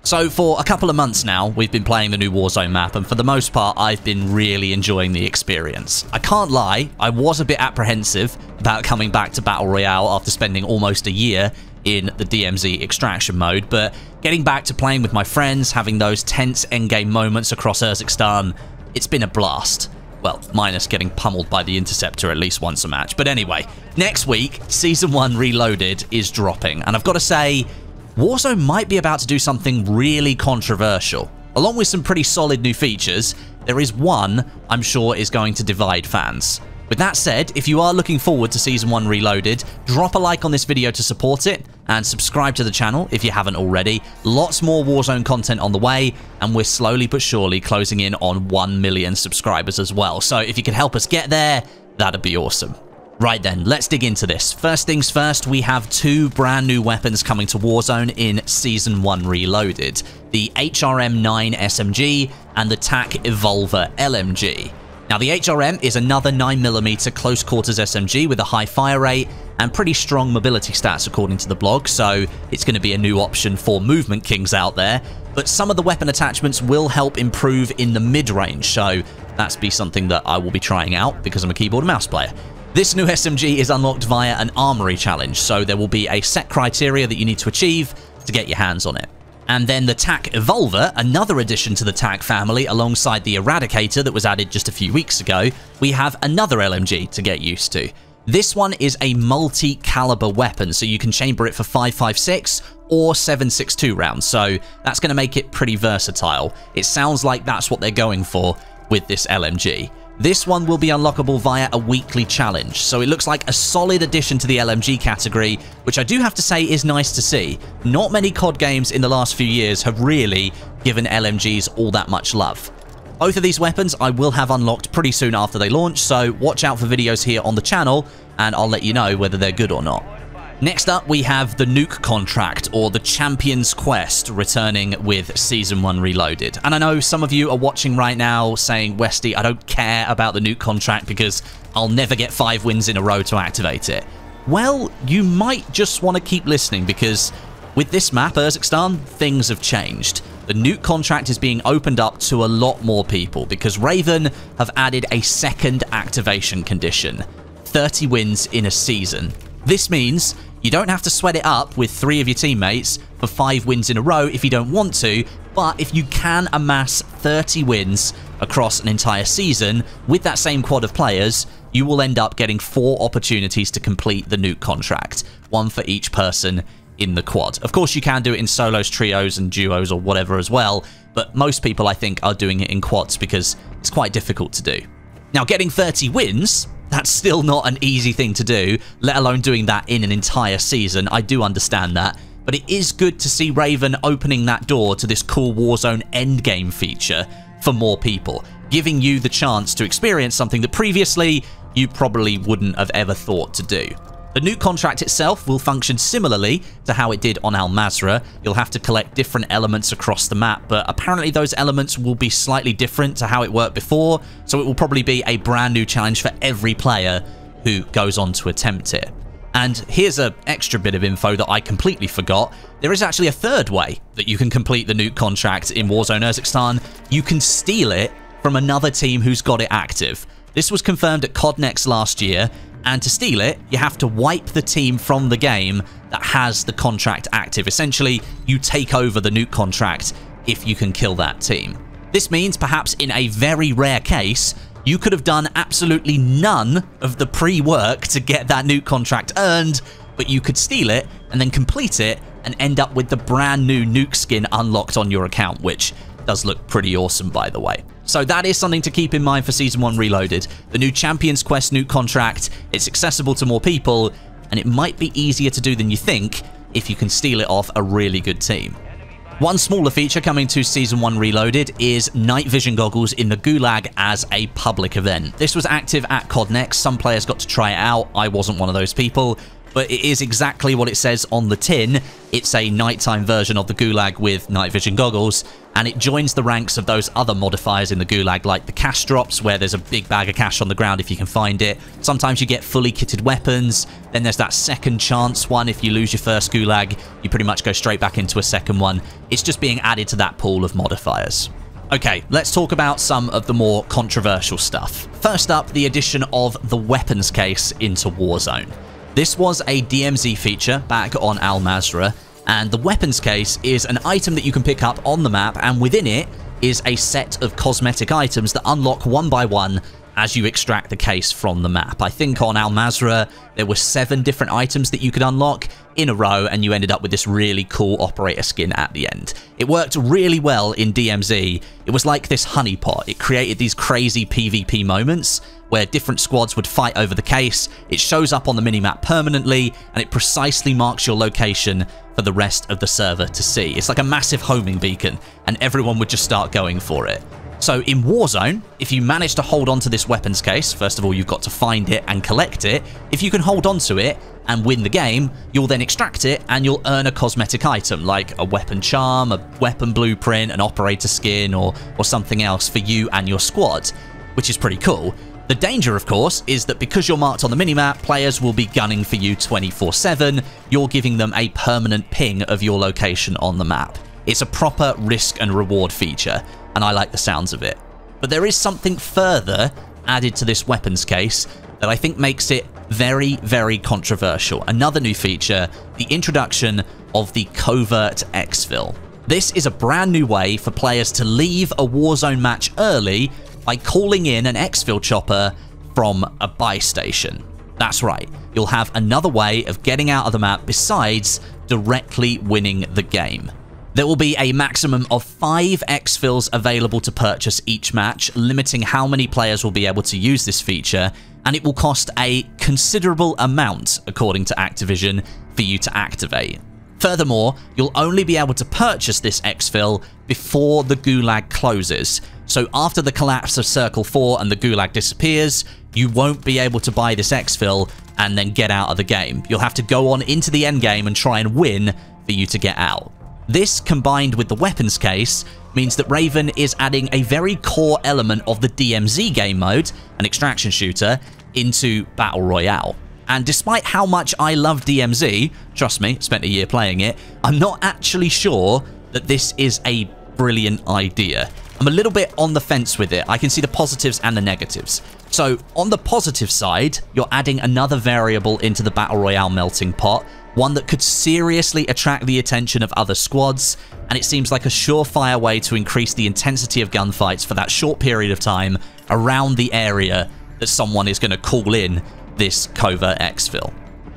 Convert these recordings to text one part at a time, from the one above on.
So for a couple of months now, we've been playing the new Warzone map, and for the most part, I've been really enjoying the experience. I can't lie, I was a bit apprehensive about coming back to Battle Royale after spending almost a year in the DMZ extraction mode, but getting back to playing with my friends, having those tense endgame moments across Urzikstan, it's been a blast. Well, minus getting pummeled by the Interceptor at least once a match. But anyway, next week, Season 1 Reloaded is dropping, and I've got to say, Warzone might be about to do something really controversial. Along with some pretty solid new features, there is one I'm sure is going to divide fans. With that said, if you are looking forward to Season 1 Reloaded, drop a like on this video to support it, and subscribe to the channel if you haven't already. Lots more Warzone content on the way, and we're slowly but surely closing in on 1 million subscribers as well. So if you can help us get there, that'd be awesome. Right then, let's dig into this. First things first, we have two brand new weapons coming to Warzone in Season 1 Reloaded. The HRM-9 SMG and the TAC Evolvere LMG. Now, the HRM is another 9mm close quarters SMG with a high fire rate and pretty strong mobility stats according to the blog, so it's going to be a new option for movement kings out there. But some of the weapon attachments will help improve in the mid-range, so that's be something that I will be trying out because I'm a keyboard and mouse player. This new SMG is unlocked via an armory challenge, so there will be a set criteria that you need to achieve to get your hands on it. And then the TAC Evolvere, another addition to the TAC family alongside the Eradicator that was added just a few weeks ago, we have another LMG to get used to. This one is a multi-caliber weapon, so you can chamber it for 5.56 or 7.62 rounds, so that's going to make it pretty versatile. It sounds like that's what they're going for with this LMG. This one will be unlockable via a weekly challenge, so it looks like a solid addition to the LMG category, which I do have to say is nice to see. Not many COD games in the last few years have really given LMGs all that much love. Both of these weapons I will have unlocked pretty soon after they launch, so watch out for videos here on the channel, and I'll let you know whether they're good or not. Next up, we have the Nuke contract, or the Champion's Quest, returning with Season 1 Reloaded. And I know some of you are watching right now saying, Westie, I don't care about the Nuke contract because I'll never get 5 wins in a row to activate it. Well, you might just want to keep listening because with this map, Urzikstan, things have changed. The Nuke contract is being opened up to a lot more people because Raven have added a second activation condition, 30 wins in a season. This means you don't have to sweat it up with 3 of your teammates for 5 wins in a row if you don't want to, but if you can amass 30 wins across an entire season with that same quad of players, you will end up getting 4 opportunities to complete the Nuke contract, 1 for each person in the quad. Of course, you can do it in solos, trios, and duos or whatever as well, but most people, I think, are doing it in quads because it's quite difficult to do. Now, getting 30 wins, that's still not an easy thing to do, let alone doing that in an entire season. I do understand that, but it is good to see Raven opening that door to this cool Warzone endgame feature for more people, giving you the chance to experience something that previously you probably wouldn't have ever thought to do. The Nuke contract itself will function similarly to how it did on Al Mazrah. You'll have to collect different elements across the map, but apparently those elements will be slightly different to how it worked before, so it will probably be a brand new challenge for every player who goes on to attempt it. And here's an extra bit of info that I completely forgot. There is actually a third way that you can complete the Nuke contract in Warzone Urzikstan. You can steal it from another team who's got it active. This was confirmed at COD Next last year, and to steal it, you have to wipe the team from the game that has the contract active. Essentially, you take over the Nuke contract if you can kill that team. This means perhaps in a very rare case, you could have done absolutely none of the pre-work to get that Nuke contract earned, but you could steal it and then complete it and end up with the brand new Nuke skin unlocked on your account, which does look pretty awesome, by the way. So that is something to keep in mind for Season 1 Reloaded. The new Champion's Quest Nuke contract, it's accessible to more people, and it might be easier to do than you think if you can steal it off a really good team. One smaller feature coming to Season 1 Reloaded is night vision goggles in the Gulag as a public event. This was active at COD Next. Some players got to try it out. I wasn't one of those people. but it is exactly what it says on the tin. It's a nighttime version of the Gulag with night vision goggles, and it joins the ranks of those other modifiers in the Gulag, like the cash drops, where there's a big bag of cash on the ground if you can find it. Sometimes you get fully kitted weapons. Then there's that second chance one. If you lose your first Gulag, you pretty much go straight back into a second one. It's just being added to that pool of modifiers. Okay, let's talk about some of the more controversial stuff. First up, the addition of the weapons case into Warzone. This was a DMZ feature back on Al Mazrah, and the weapons case is an item that you can pick up on the map, and within it is a set of cosmetic items that unlock one by one as you extract the case from the map. I think on Al Mazrah there were 7 different items that you could unlock in a row, and you ended up with this really cool operator skin at the end. It worked really well in DMZ. It was like this honeypot. It created these crazy PvP moments where different squads would fight over the case. It shows up on the minimap permanently, and it precisely marks your location for the rest of the server to see. It's like a massive homing beacon, and everyone would just start going for it. So in Warzone, if you manage to hold on to this weapons case, first of all, you've got to find it and collect it. If you can hold on to it and win the game, you'll then extract it and you'll earn a cosmetic item like a weapon charm, a weapon blueprint, an operator skin, or something else for you and your squad, which is pretty cool. The danger, of course, is that because you're marked on the minimap, players will be gunning for you 24/7. You're giving them a permanent ping of your location on the map. It's a proper risk and reward feature, and I like the sounds of it. But there is something further added to this weapons case that I think makes it very, very controversial. Another new feature, the introduction of the Covert Exfil. This is a brand new way for players to leave a Warzone match early by calling in an exfil chopper from a buy station. That's right, you'll have another way of getting out of the map besides directly winning the game. There will be a maximum of 5 exfils available to purchase each match, limiting how many players will be able to use this feature, and it will cost a considerable amount, according to Activision, for you to activate. Furthermore, you'll only be able to purchase this exfil before the Gulag closes. So after the collapse of Circle 4 and the Gulag disappears, you won't be able to buy this exfil and then get out of the game. You'll have to go on into the endgame and try and win for you to get out. This, combined with the weapons case, means that Raven is adding a very core element of the DMZ game mode, an extraction shooter, into Battle Royale. And despite how much I love DMZ, trust me, spent a year playing it, I'm not actually sure that this is a brilliant idea. I'm a little bit on the fence with it. I can see the positives and the negatives. So on the positive side, you're adding another variable into the Battle Royale melting pot, one that could seriously attract the attention of other squads, and it seems like a surefire way to increase the intensity of gunfights for that short period of time around the area that someone is going to call in this Covert Exfil.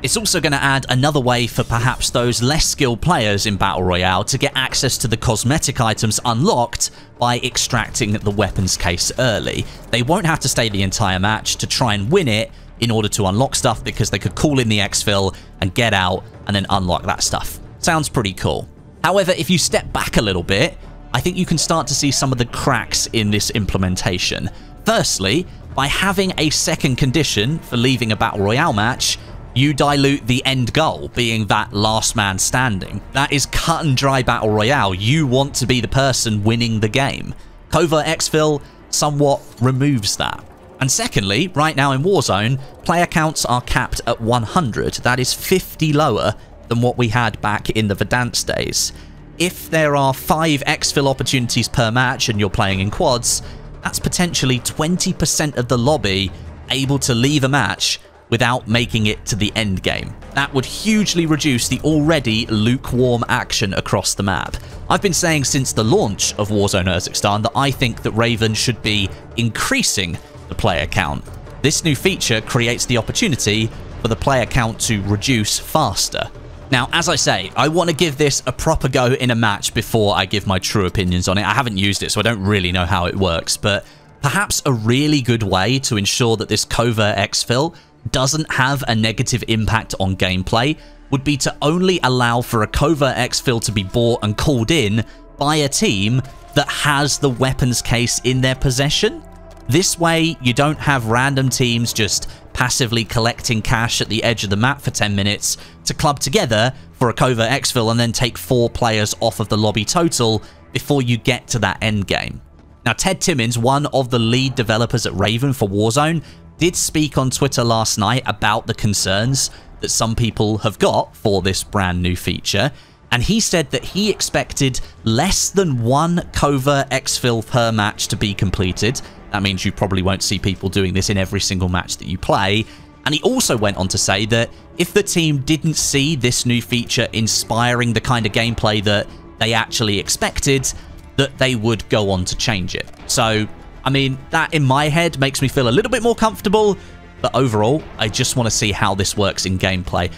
It's also going to add another way for perhaps those less skilled players in Battle Royale to get access to the cosmetic items unlocked by extracting the weapons case early. They won't have to stay the entire match to try and win it in order to unlock stuff, because they could call in the exfil and get out and then unlock that stuff. Sounds pretty cool. However, if you step back a little bit, I think you can start to see some of the cracks in this implementation. Firstly, by having a second condition for leaving a Battle Royale match, you dilute the end goal, being that last man standing. That is cut and dry Battle Royale. You want to be the person winning the game. Covert Exfil somewhat removes that. And secondly, right now in Warzone, player counts are capped at 100. That is 50 lower than what we had back in the Verdansk days. If there are 5 exfil opportunities per match and you're playing in quads, that's potentially 20% of the lobby able to leave a match without making it to the end game. That would hugely reduce the already lukewarm action across the map. I've been saying since the launch of Warzone Urzikstan that I think that Raven should be increasing the player count. This new feature creates the opportunity for the player count to reduce faster. Now, as I say, I want to give this a proper go in a match before I give my true opinions on it. I haven't used it, so I don't really know how it works, but perhaps a really good way to ensure that this Covert Exfil doesn't have a negative impact on gameplay would be to only allow for a Covert Exfil to be bought and called in by a team that has the weapons case in their possession. This way, you don't have random teams just passively collecting cash at the edge of the map for 10 minutes to club together for a Covert Exfil and then take 4 players off of the lobby total before you get to that end game. Now, Ted Timmins, one of the lead developers at Raven for Warzone, did speak on Twitter last night about the concerns that some people have got for this brand new feature, and he said that he expected less than 1 Covert Exfil per match to be completed. That means you probably won't see people doing this in every single match that you play. And he also went on to say that if the team didn't see this new feature inspiring the kind of gameplay that they actually expected, that they would go on to change it. So, I mean, that in my head makes me feel a little bit more comfortable, but overall, I just want to see how this works in gameplay.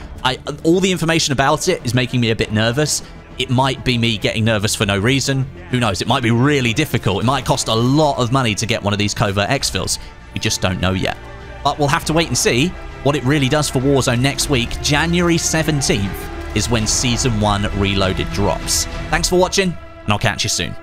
All the information about it is making me a bit nervous. It might be me getting nervous for no reason. Who knows? It might be really difficult. It might cost a lot of money to get one of these Covert Exfils. We just don't know yet. But we'll have to wait and see what it really does for Warzone next week. January 17th is when Season 1 Reloaded drops. Thanks for watching, and I'll catch you soon.